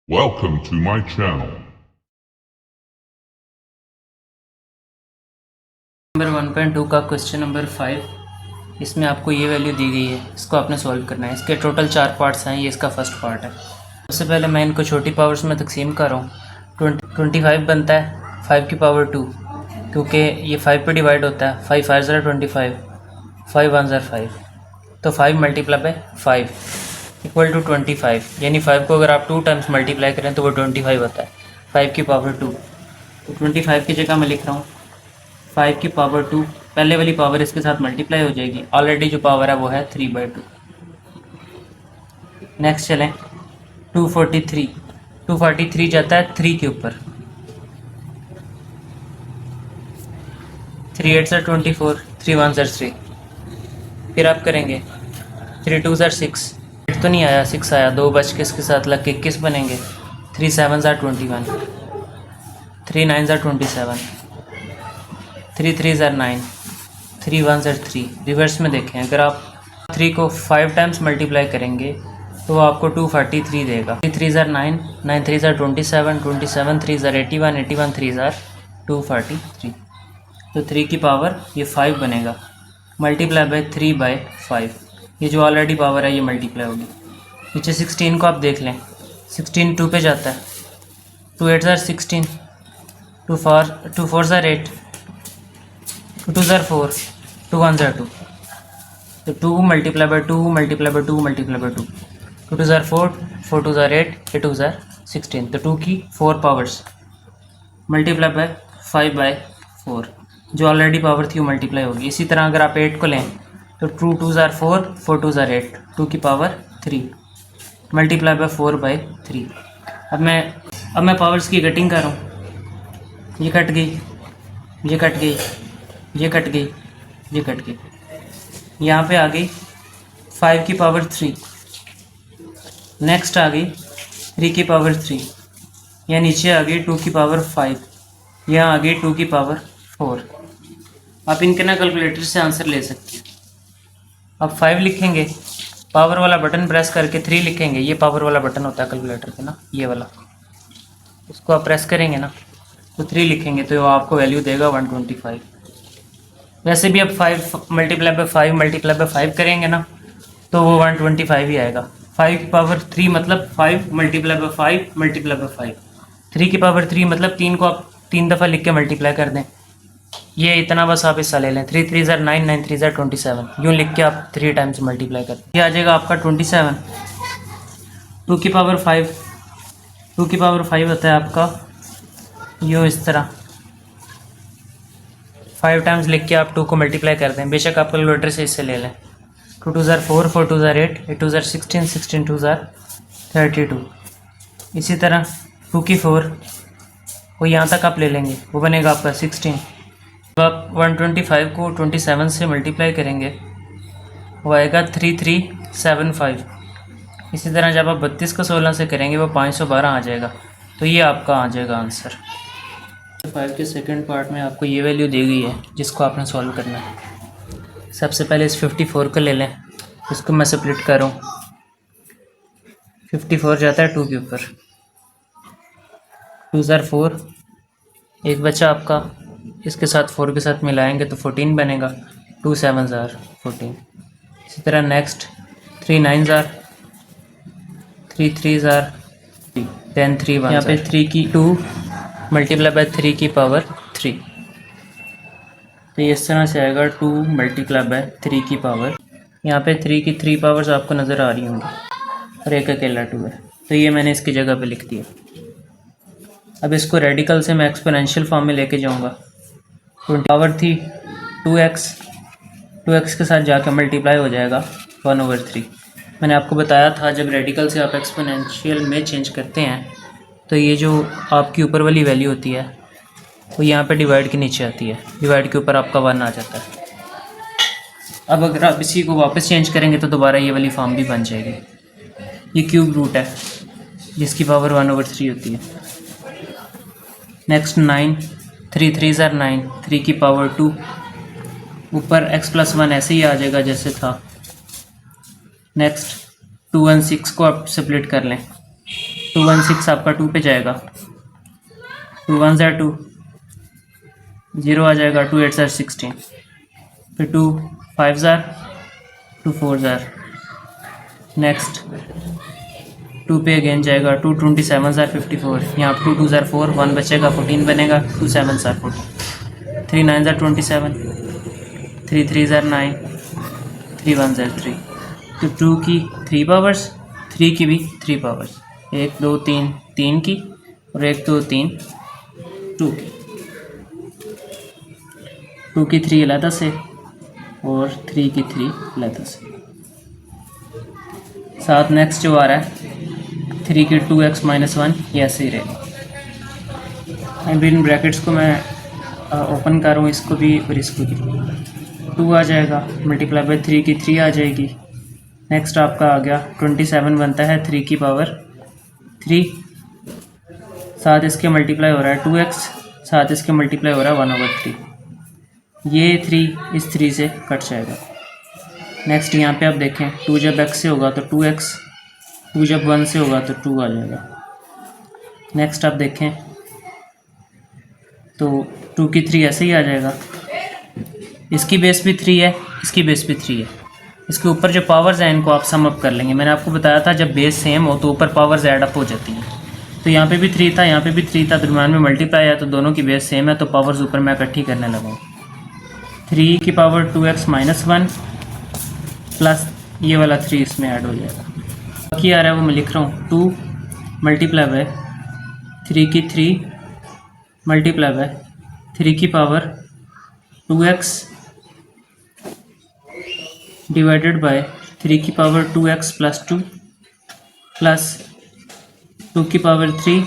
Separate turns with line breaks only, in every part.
Welcome to my channel.
Number 1.2 का question number 5। इसमें आपको ये वैल्यू दी गई है, इसको आपने सॉल्व करना है। इसके टोटल 4 पार्ट्स हैं, ये इसका फर्स्ट पार्ट है। सबसे पहले मैं इनको छोटी पावर्स में तकसीम कर रहा हूँ। 25 बनता है 5 की पावर 2, क्योंकि ये 5 पे डिवाइड होता है। 5 5 ज़रा 25, 5 1 ज़रा 5, तो 5 मल्टीप्लाई बाय 5 इक्वल टू 25। यानी 5 को अगर आप 2 टाइम्स मल्टीप्लाई करें तो वो 25 होता है, 5 की पावर 2। तो 25 की जगह मैं लिख रहा हूँ 5 की पावर 2, पहले वाली पावर इसके साथ मल्टीप्लाई हो जाएगी। ऑलरेडी जो पावर है वो है 3/2। नेक्स्ट चलें 243। 243 जाता है 3 के ऊपर। 3 8 ज़र 24, 3 1 ज़र 3। फिर आप करेंगे 3 2 ज़र 6, 8 तो नहीं आया, 6 आया, 2 बच के इसके साथ लग के 21 बनेंगे। 3 7 ज़र 21, 3 9 ज़र 27, 3 3 ज़र 9, 3 1 ज़र 3। रिवर्स में देखें, अगर आप 3 को 5 टाइम्स मल्टीप्लाई करेंगे तो वो आपको 243 देगा। 3 3 ज़र 9, 9 3 ज़र 27, 27 3 ज़र 81, 81 3 ज़र 243। तो 3 की पावर ये 5 बनेगा, मल्टीप्लाई बाय 3/5। ये जो ऑलरेडी पावर है ये मल्टीप्लाई होगी। नीचे 16 को आप देख लें, 16 2 पे जाता है। 2 8 ज़र 16, 2 4 ज़र 8, 2 2 ज़र 4, 2 1 ज़र 2। तो 2 multiply by 2 multiply by 2 multiply by 2, 2 2 ज़र 4, 4 2 ज़र 8, 8 2 ज़र 16। तो 2 की 4 पावर्स मल्टीप्लाई बाय 5/4, जो ऑलरेडी पावर थी वो मल्टीप्लाई होगी। इसी तरह अगर आप 8 को लें तो 2 2 ज़र 4, 4 2 ज़र 8, 2 की पावर 3 मल्टीप्लाई बाय 4/3। अब मैं पावर्स की कटिंग कर रहा हूँ। ये कट गई, ये कट गई, ये कट गई, ये कट गई। यहाँ पे आ गई 5 की पावर 3, नेक्स्ट आ गई 3 की पावर 3, यहाँ नीचे आ गई 2 की पावर 5, यहाँ आ गई 2 की पावर 4। आप इनके ना कैलकुलेटर से आंसर ले सकते हैं। अब 5 लिखेंगे, पावर वाला बटन प्रेस करके 3 लिखेंगे। ये पावर वाला बटन होता है कैलकुलेटर पे ना, ये वाला, उसको आप प्रेस करेंगे ना तो 3 लिखेंगे तो आपको वैल्यू देगा 125। वैसे भी अब 5 मल्टीप्लाई बाय 5 मल्टीप्लाई बाय 5 करेंगे ना तो वो 125 ही आएगा। 5 की पावर 3 मतलब 5 मल्टीप्लाई बाय 5 मल्टीप्लाई बाय 5। 3 की पावर 3 मतलब 3 को आप 3 दफ़ा लिख के मल्टीप्लाई कर दें। ये इतना बस आप हिस्सा ले लें। 3 3 ज़र 9, 9 3 ज़र 27, यूँ लिख के आप 3 टाइम्स मल्टीप्लाई कर दें। ये आ जाएगा आपका 27। 2 की पावर 5, 2 की पावर 5 होता है आपका यूँ इस तरह 5 टाइम्स लिख के आप 2 को मल्टीप्लाई कर दें। बेशक आप कैलकुलेटर से इससे ले लें। 2 2 ज़र 4, 4 2 ज़र 8, 8 2 ज़र 16, 16 2 ज़र 32। इसी तरह 2 की 4 वो यहाँ तक आप ले लेंगे, वो बनेगा आपका 16। तो आप 125 को 27 से मल्टीप्लाई करेंगे, वो आएगा 3375। इसी तरह जब आप 32 को 16 से करेंगे वो 512 आ जाएगा। तो ये आपका आ जाएगा आंसर। 5 के सेकंड पार्ट में आपको ये वैल्यू दी गई है जिसको आपने सॉल्व करना है। सबसे पहले इस 54 को ले लें, इसको मैं स्प्लिट कर रहा हूँ। 54 जाता है 2 के ऊपर, 2 ज़र 4, एक बचा आपका, इसके साथ 4 के साथ मिलाएंगे तो 14 बनेगा। 2 7 ज़र 14। इसी तरह नेक्स्ट 3 9 ज़र, 3 3 ज़र 10 3 1। यहाँ पे 3 की 2 मल्टीप्लाई बाय 3 की पावर 3। तो ये इस तरह से आएगा 2 मल्टीप्लाई बाय 3 की पावर। यहाँ पे 3 की 3 पावर्स आपको नज़र आ रही होंगी और एक अकेला 2 है, तो ये मैंने इसकी जगह पे लिख दिया। अब इसको रेडिकल से मैं एक्सपोनेंशियल फॉर्म में लेके जाऊँगा। 20 पावर थी 2x, 2x के साथ जाकर मल्टीप्लाई हो जाएगा 1/3। मैंने आपको बताया था जब रेडिकल से आप एक्सपोनेंशियल में चेंज करते हैं तो ये जो आपकी ऊपर वाली वैल्यू होती है वो यहाँ पे डिवाइड के नीचे आती है, डिवाइड के ऊपर आपका 1 आ जाता है। अब अगर आप इसी को वापस चेंज करेंगे तो दोबारा ये वाली फॉर्म भी बन जाएगी। ये क्यूब रूट है जिसकी पावर 1/3 होती है। नेक्स्ट 9, 3 3 ज़र 9, 3 की पावर 2, ऊपर x+1 ऐसे ही आ जाएगा जैसे था। नेक्स्ट 2 1 6 को आप स्प्लिट कर लें 216 आपका 2 पे जाएगा, 2 1 ज़ार 2, 0 आ जाएगा, 2 8 ज़ार 16, फिर 2 5 ज़ार, 2 4 ज़ार, नेक्स्ट 2 पे अगेन जाएगा, 2 27 ज़ार 54, यहाँ 2 2 ज़ार 4, 1 बचेगा, 14 बनेगा, 2 7 ज़ार 14, 3 9 ज़ार 27, 3 3 ज़ार 9, 3 1 ज़ार 3। तो 2 की 3 पावर्स, 3 की भी 3 पावर्स, 1 2 3 3 की, और 1 2 3 2 की, 2 की 3 अलहदा से और 3 की 3 अलहदा से। साथ नेक्स्ट जो आ रहा है 3 की 2x - 1, ये ऐसे ही रहेगा। अभी इन ब्रैकेट्स को मैं ओपन कर रहा हूँ, इसको भी और इसको भी। 2 आ जाएगा, मल्टीप्लाई बाय 3 की 3 आ जाएगी। नेक्स्ट आपका आ गया 27 बनता है 3 की पावर 3, साथ इसके मल्टीप्लाई हो रहा है 2x, साथ इसके मल्टीप्लाई हो रहा है 1/3। ये 3 इस 3 से कट जाएगा। नेक्स्ट यहाँ पे आप देखें 2 जब x से होगा तो 2x, 2 जब 1 से होगा तो 2 आ जाएगा। नेक्स्ट आप देखें तो 2 की 3 ऐसे ही आ जाएगा। इसकी बेस भी 3 है, इसकी बेस भी 3 है। इसके ऊपर जो पावर्स हैं इनको आप सम अप कर लेंगे। मैंने आपको बताया था जब बेस सेम हो तो ऊपर पावर्स ऐड अप हो जाती हैं। तो यहाँ पे भी 3 था, यहाँ पे भी 3 था, दरम्यान में मल्टीप्लाई है तो दोनों की बेस सेम है, तो पावर्स ऊपर मैं इकट्ठी करने लगा। 3 की पावर 2x - 1 प्लस ये वाला 3 इसमें ऐड हो जाएगा। बाकी आ रहा है वो मैं लिख रहा हूँ 2 मल्टीप्लाई बाय 3 की 3 मल्टीप्लाई बाय 3 की पावर 2x डिवाइडेड बाय 3 की पावर 2x प्लस 2 प्लस 2 की पावर 3,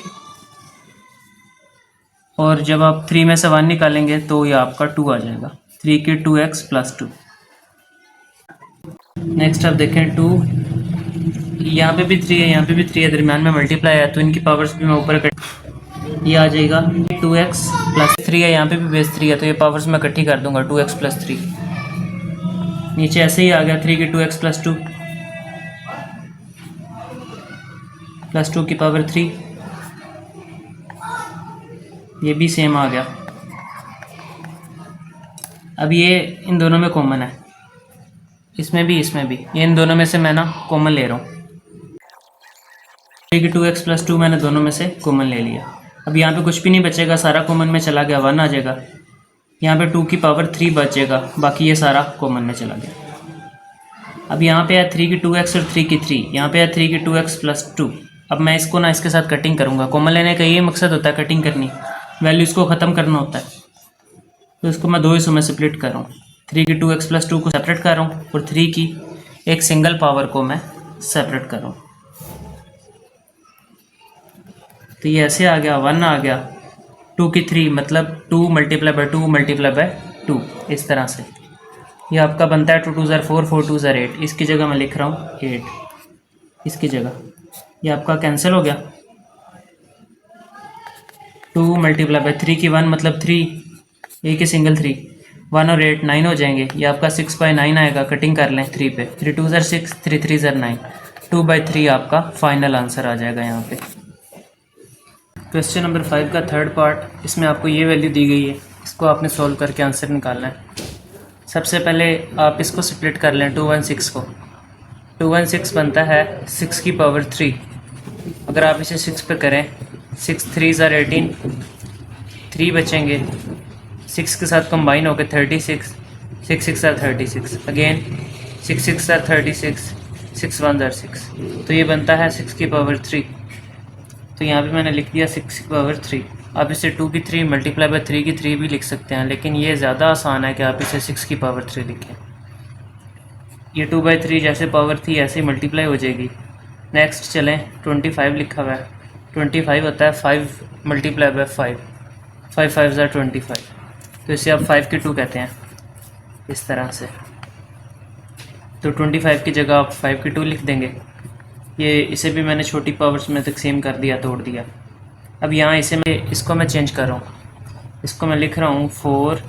और जब आप 3 में से 1 निकालेंगे तो ये आपका 2 आ जाएगा। 3 की 2x प्लस 2। नेक्स्ट आप देखें 2, यहाँ पे भी 3 है, यहाँ पे भी 3 है, दरम्यान में मल्टीप्लाई है तो इनकी पावर्स भी मैं ऊपर ये आ जाएगा 2x प्लस 3 है, यहाँ पे भी बेस 3 है तो ये पावर्स मैं इकट्ठी कर दूंगा 2x प्लस 3। नीचे ऐसे ही आ गया 3 की 2x प्लस 2 प्लस 2 की पावर 3, ये भी सेम आ गया। अब ये इन दोनों में कॉमन है, इसमें भी इसमें भी, ये इन दोनों में से मैं ना कॉमन ले रहा हूँ। 3 की 2x प्लस 2 मैंने दोनों में से कॉमन ले लिया। अब यहाँ पे कुछ भी नहीं बचेगा, सारा कॉमन में चला गया, 1 आ जाएगा। यहाँ पे 2 की पावर 3 बचेगा, बाकी ये सारा कॉमन में चला गया। अब यहाँ पे है 3 की 2x और 3 की 3, यहाँ पे है 3 की 2x प्लस 2। अब मैं इसको ना इसके साथ कटिंग करूँगा। कॉमन लेने का ये मकसद होता है कटिंग करनी, वैल्यूज़ को ख़त्म करना होता है। तो इसको मैं 2 हिस्सों में स्प्लिट कर रहा हूँ। 3 की 2x प्लस 2 को सेपरेट कर रहा हूँ और 3 की एक सिंगल पावर को मैं सेपरेट कर रहा हूँ। तो ये ऐसे आ गया, 1 आ गया, 2 की 3 मतलब 2 मल्टीप्लाई बाय 2 मल्टीप्लाई बाय 2, इस तरह से ये आपका बनता है 2 2 ज़ार 4, 4 2 ज़ार 8। इसकी जगह मैं लिख रहा हूँ 8, इसकी जगह ये आपका कैंसिल हो गया। 2 मल्टीप्लाई बाय 3 की 1 मतलब 3, एक ही सिंगल 3, 1 और 8 9 हो जाएंगे। ये आपका 6/9 आएगा, कटिंग कर लें 3 पे, 3 2 ज़ार 6, 3 3 ज़ार 9, 2/3 आपका फाइनल आंसर आ जाएगा यहाँ पे। क्वेश्चन नंबर 5 का थर्ड पार्ट, इसमें आपको ये वैल्यू दी गई है, इसको आपने सॉल्व करके आंसर निकालना है। सबसे पहले आप इसको स्प्लिट कर लें 216 को। 216 बनता है 6 की पावर 3। अगर आप इसे 6 पे करें, 6 3 ज़ार 18, 3 बचेंगे, 6 के साथ कंबाइन होकर 36, 6 6 ज़ार 36, अगेन 6 6 ज़ार 36, 6 1 ज़ार 6, तो ये बनता है 6 की पावर 3। तो यहाँ पे मैंने लिख दिया 6 की पावर 3। आप इसे 2 की 3 मल्टीप्लाई बाय 3 की 3 भी लिख सकते हैं, लेकिन ये ज़्यादा आसान है कि आप इसे 6 की पावर 3 लिखें। ये 2/3 जैसे पावर थी ऐसे ही मल्टीप्लाई हो जाएगी। नेक्स्ट चलें, 25 लिखा हुआ है, 25 होता है 5 मल्टीप्लाई बाय 5, 5 5 ज़ार 25, तो इसे आप 5 की 2 कहते हैं, इस तरह से। तो 25 की जगह आप 5 की 2 लिख देंगे। ये इसे भी मैंने छोटी पावर्स में तकसीम कर दिया, तोड़ दिया। अब यहाँ इसको मैं चेंज कर रहा हूँ, इसको मैं लिख रहा हूँ 4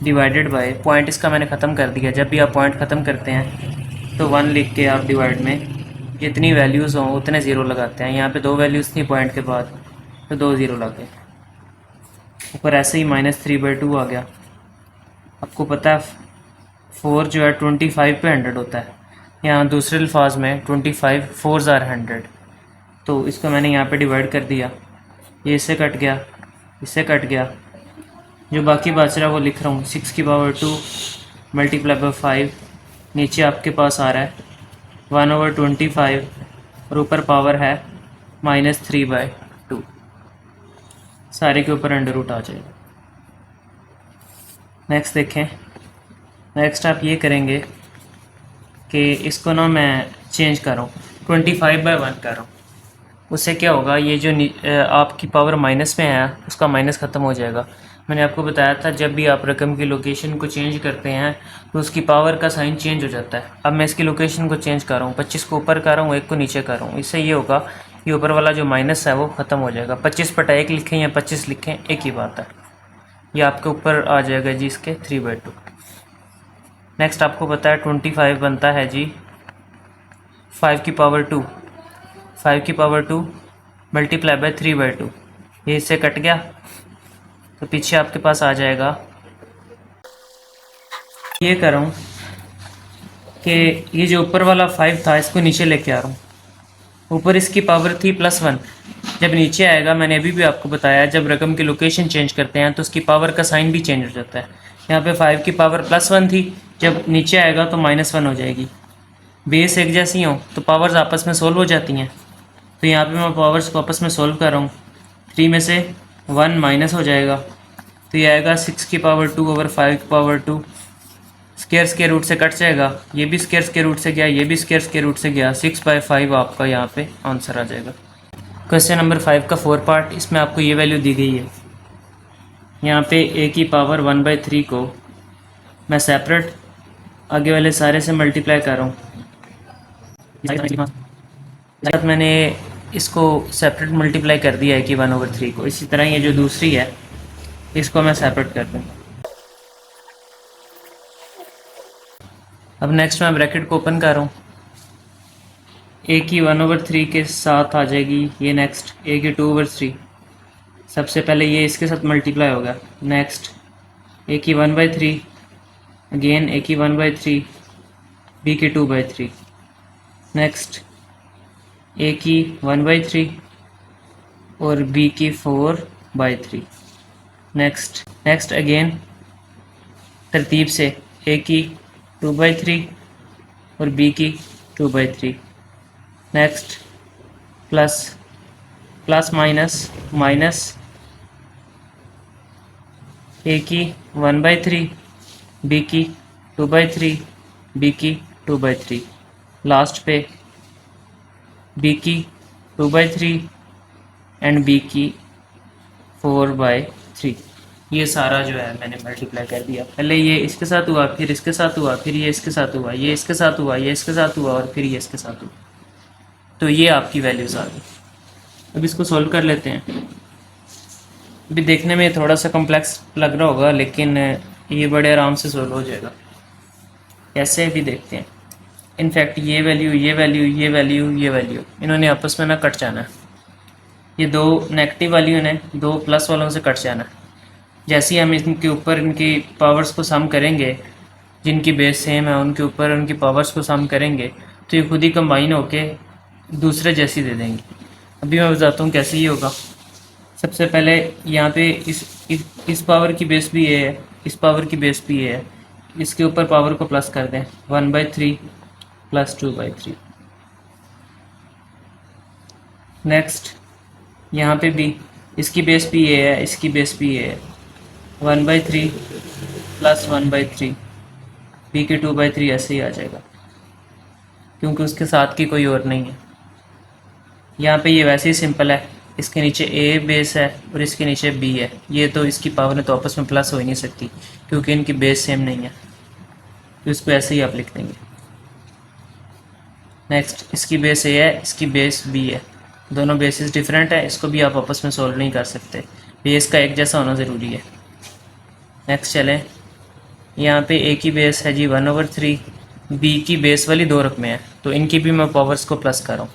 डिवाइडेड बाय, पॉइंट इसका मैंने ख़त्म कर दिया। जब भी आप पॉइंट ख़त्म करते हैं तो 1 लिख के आप डिवाइड में जितनी वैल्यूज़ हों उतने ज़ीरो लगाते हैं। यहाँ पे 2 वैल्यूज़ थी पॉइंट के बाद, तो 2 ज़ीरो लगे। ऊपर ऐसे ही -3/2 आ गया। आपको पता है 4 जो है 25 पे 100 होता है। यहाँ दूसरे अल्फाज में 25 4s are 100, तो इसको मैंने यहाँ पे डिवाइड कर दिया। ये इससे कट गया, इससे कट गया, जो बाकी बच रहा है वो लिख रहा हूँ। 6⁻² मल्टीप्लाई बाई 5, नीचे आपके पास आ रहा है 1/25 और ऊपर पावर है -3/2। सारे के ऊपर अंडर रूट आ जाएगा। नेक्स्ट देखें। नेक्स्ट आप ये करेंगे कि इसको ना मैं चेंज कर रहा हूँ, 25/1 कर रहा हूँ। उससे क्या होगा, ये जो आपकी पावर माइनस में है उसका माइनस ख़त्म हो जाएगा। मैंने आपको बताया था जब भी आप रकम की लोकेशन को चेंज करते हैं तो उसकी पावर का साइन चेंज हो जाता है। अब मैं इसकी लोकेशन को चेंज कर रहा हूँ, 25 को ऊपर कर रहा हूँ, 1 को नीचे कर रहा हूँ। इससे ये होगा ये ऊपर वाला जो माइनस है वो ख़त्म हो जाएगा। 25/1 लिखें या 25 लिखें एक ही बात है। ये आपके ऊपर आ जाएगा जी इसके 3/2। नेक्स्ट आपको पता है 25 बनता है जी 5⁻², 5⁻² मल्टीप्लाई बाई 3/2। ये इससे कट गया तो पीछे आपके पास आ जाएगा। ये कर रहा हूँ कि ये जो ऊपर वाला 5 था इसको नीचे लेके आ रहा हूँ। ऊपर इसकी पावर थी +1, जब नीचे आएगा, मैंने अभी भी आपको बताया जब रकम की लोकेशन चेंज करते हैं तो उसकी पावर का साइन भी चेंज हो जाता है। यहाँ पे 5 की पावर +1 थी, जब नीचे आएगा तो -1 हो जाएगी। बेस एक जैसी हो तो पावर्स आपस में सोल्व हो जाती हैं। तो यहाँ पे मैं पावर्स को आपस में सोल्व कर रहा हूँ। 3 में से 1 माइनस हो जाएगा तो ये आएगा 6⁻²/5⁻²। स्क्वायर रूट से कट जाएगा, ये भी स्क्वायर रूट से गया, ये भी स्क्वायर रूट से गया। 6/5 आपका यहाँ पे आंसर आ जाएगा। क्वेश्चन नंबर 5 का 4 पार्ट, इसमें आपको ये वैल्यू दी गई है। यहाँ पे a की पावर 1/3 को मैं सेपरेट आगे वाले सारे से मल्टीप्लाई कर रहा हूँ। मैंने इसको सेपरेट मल्टीप्लाई कर दिया है कि 1/3 को। इसी तरह ये जो दूसरी है इसको मैं सेपरेट कर दूँगा। अब नेक्स्ट मैं ब्रैकेट को ओपन कर रहा हूँ। a की 1/3 के साथ आ जाएगी ये। नेक्स्ट a की 2/3, सबसे पहले ये इसके साथ मल्टीप्लाई होगा। नेक्स्ट a की 1/3, अगेन a की 1/3, b की 2/3। नेक्स्ट a की 1/3 और b की 4/3। नेक्स्ट अगेन तरतीब से a की 2/3 और b की 2/3। नेक्स्ट प्लस माइनस a की 1/3, b की 2/3, b की 2/3। लास्ट पे b की 2/3 एंड b की 4/3। ये सारा जो है मैंने मल्टीप्लाई कर दिया। पहले ये इसके साथ हुआ, फिर इसके साथ हुआ, फिर ये इसके साथ हुआ, ये इसके साथ हुआ, ये इसके साथ हुआ और फिर ये इसके साथ हुआ। तो ये आपकी वैल्यूज़ आ गई। अब इसको सॉल्व कर लेते हैं। अभी देखने में थोड़ा सा कॉम्प्लेक्स लग रहा होगा लेकिन ये बड़े आराम से सॉल्व हो जाएगा। कैसे भी देखते हैं। इनफैक्ट ये वैल्यू, ये वैल्यू, ये वैल्यू, ये वैल्यू, इन्होंने आपस में ना कट जाना है। ये 2 नेगेटिव वैल्यू ने 2 प्लस वालों से कट जाना है। जैसे ही हम इनके ऊपर इनकी पावर्स को सम करेंगे, जिनकी बेस सेम है उनके ऊपर उनकी पावर्स को सम करेंगे तो ये खुद ही कंबाइन होके दूसरे जैसी दे देंगे। अभी मैं बताता हूँ कैसे ये होगा। सबसे पहले यहाँ पे इस पावर की बेस भी ये है, इस पावर की बेस भी ये है। इसके ऊपर पावर को प्लस कर दें, 1/3 + 2/3। नेक्स्ट यहाँ पे भी इसकी बेस भी ये है, इसकी बेस भी ये है। 1/3 + 1/3, b की 2/3 ऐसे ही आ जाएगा क्योंकि उसके साथ की कोई और नहीं है। यहाँ पे ये वैसे ही सिंपल है, इसके नीचे a बेस है और इसके नीचे b है। ये तो इसकी पावर तो आपस में प्लस हो ही नहीं सकती क्योंकि इनकी बेस सेम नहीं है, तो इसको ऐसे ही आप लिख देंगे। नेक्स्ट इसकी बेस a है, इसकी बेस b है, दोनों बेसिस डिफरेंट है, इसको भी आप आपस में सॉल्व नहीं कर सकते, बेस का एक जैसा होना ज़रूरी है। नेक्स्ट चलें, यहाँ पे a की बेस है जी 1/3, बी की बेस वाली 2 रकमें हैं, तो इनकी भी मैं पावर्स को प्लस कर रहा हूँ।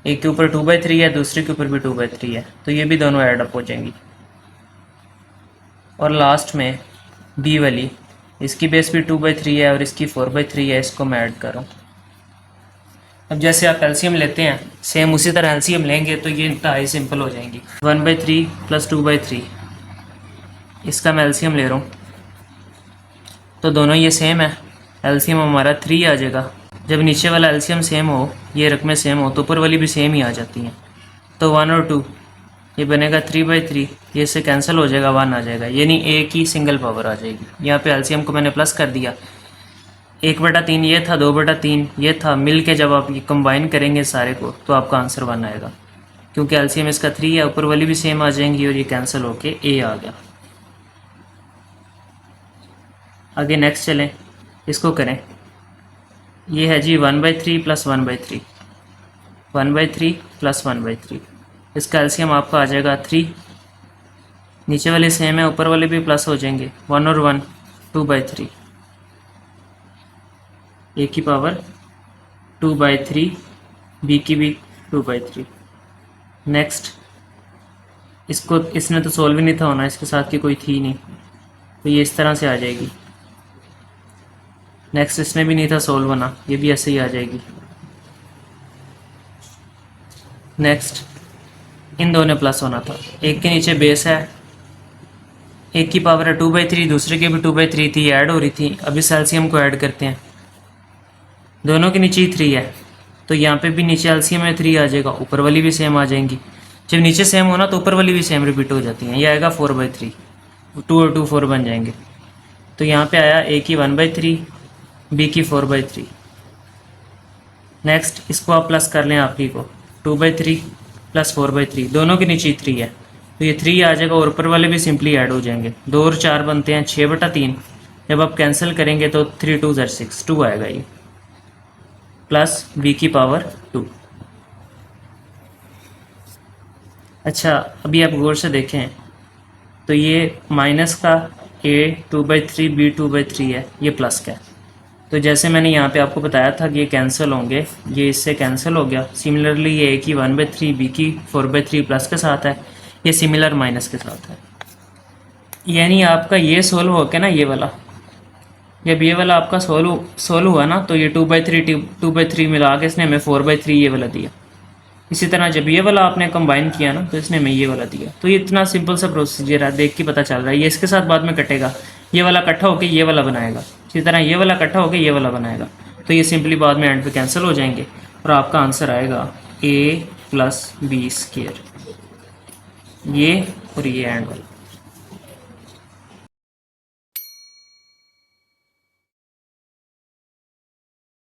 एक के ऊपर 2/3 है, दूसरे के ऊपर भी 2/3 है, तो ये भी दोनों ऐड अप हो जाएंगी। और लास्ट में बी वाली, इसकी बेस भी 2/3 है और इसकी 4/3 है, इसको मैं ऐड कर रहा हूँ। अब जैसे आप एलसीएम लेते हैं, सेम उसी तरह एलसीएम लेंगे तो ये इंतहाई सिंपल हो जाएंगी। 1/3 + 2/3, इसका मैं एलसीएम ले रहा हूँ, तो दोनों ये सेम है, एलसीएम हमारा 3 आ जाएगा। जब नीचे वाला एलसीएम सेम हो, ये रकमें सेम हो, तो ऊपर वाली भी सेम ही आ जाती हैं। तो 1 और 2 ये बनेगा 3/3, ये इससे कैंसिल हो जाएगा, 1 आ जाएगा, यानी ए की सिंगल पावर आ जाएगी। यहाँ पे एलसीएम को मैंने प्लस कर दिया, 1/3 ये था, 2/3 ये था, मिल के जब आप ये कंबाइन करेंगे सारे को तो आपका आंसर 1 आएगा, क्योंकि एलसीएम इसका 3 है, ऊपर वाली भी सेम आ जाएंगी और ये कैंसिल होके ए आ गया। आगे नेक्स्ट चलें, इसको करें। ये है जी 1/3 + 1/3, 1/3 + 1/3, इसका एलसीएम आपका आ जाएगा 3। नीचे वाले सेम है, ऊपर वाले भी प्लस हो जाएंगे, 1 और 1 2/3, ए की पावर 2/3, बी की भी 2/3। नेक्स्ट, इसको इसने तो सोल्व ही नहीं था होना, इसके साथ की कोई थी नहीं, तो ये इस तरह से आ जाएगी। नेक्स्ट, इसमें भी नहीं था सोल्व होना, ये भी ऐसे ही आ जाएगी। नेक्स्ट, इन दोनों प्लस होना था, एक के नीचे बेस है, एक की पावर है 2/3, दूसरे के भी 2/3 थी, ऐड हो रही थी। अब इस एलसीएम को ऐड करते हैं, दोनों के नीचे ही 3 है, तो यहाँ पे भी नीचे एलसीएम में 3 आ जाएगा, ऊपर वाली भी सेम आ जाएंगी। जब नीचे सेम होना तो ऊपर वाली भी सेम रिपीट हो जाती हैं। ये आएगा 4/3, 2 और 2 4 बन जाएंगे। तो यहाँ पे आया ए की 1/3, बी की 4/3। नेक्स्ट, इसको आप प्लस कर लें आपकी को, 2/3 + 4/3, दोनों के नीचे 3 है, तो ये 3 आ जाएगा और ऊपर वाले भी सिंपली ऐड हो जाएंगे। 2 और 4 बनते हैं 6/3, जब आप कैंसिल करेंगे तो 3 2 6, 2 आएगा ये, प्लस बी की पावर 2। अच्छा, अभी आप गौर से देखें तो ये माइनस का ए 2/3, बी 2/3 है, ये प्लस का है। तो जैसे मैंने यहाँ पे आपको बताया था कि ये कैंसिल होंगे, ये इससे कैंसिल हो गया। सिमिलरली ये ए की 1/3, बी की 4/3 प्लस के साथ है, ये सिमिलर माइनस के साथ है। यानी आपका ये सोल्व हो के ना, ये वाला, जब ये वाला आपका सोल्व हुआ ना, तो ये 2/3 मिला के इसने हमें 4/3 ये वाला दिया। इसी तरह जब ये वाला आपने कंबाइन किया ना, तो इसने हमें ये वाला दिया। तो ये इतना सिंपल सा प्रोसीजर है, देख के पता चल रहा है। ये इसके साथ बाद में कटेगा, ये वाला इकट्ठा होकर ये वाला बनाएगा, इसी तरह ये वाला इकट्ठा होकर ये वाला बनाएगा, तो ये सिंपली बाद में एंड पे कैंसिल हो जाएंगे और आपका आंसर आएगा a + b², ये और ये एंड वाला।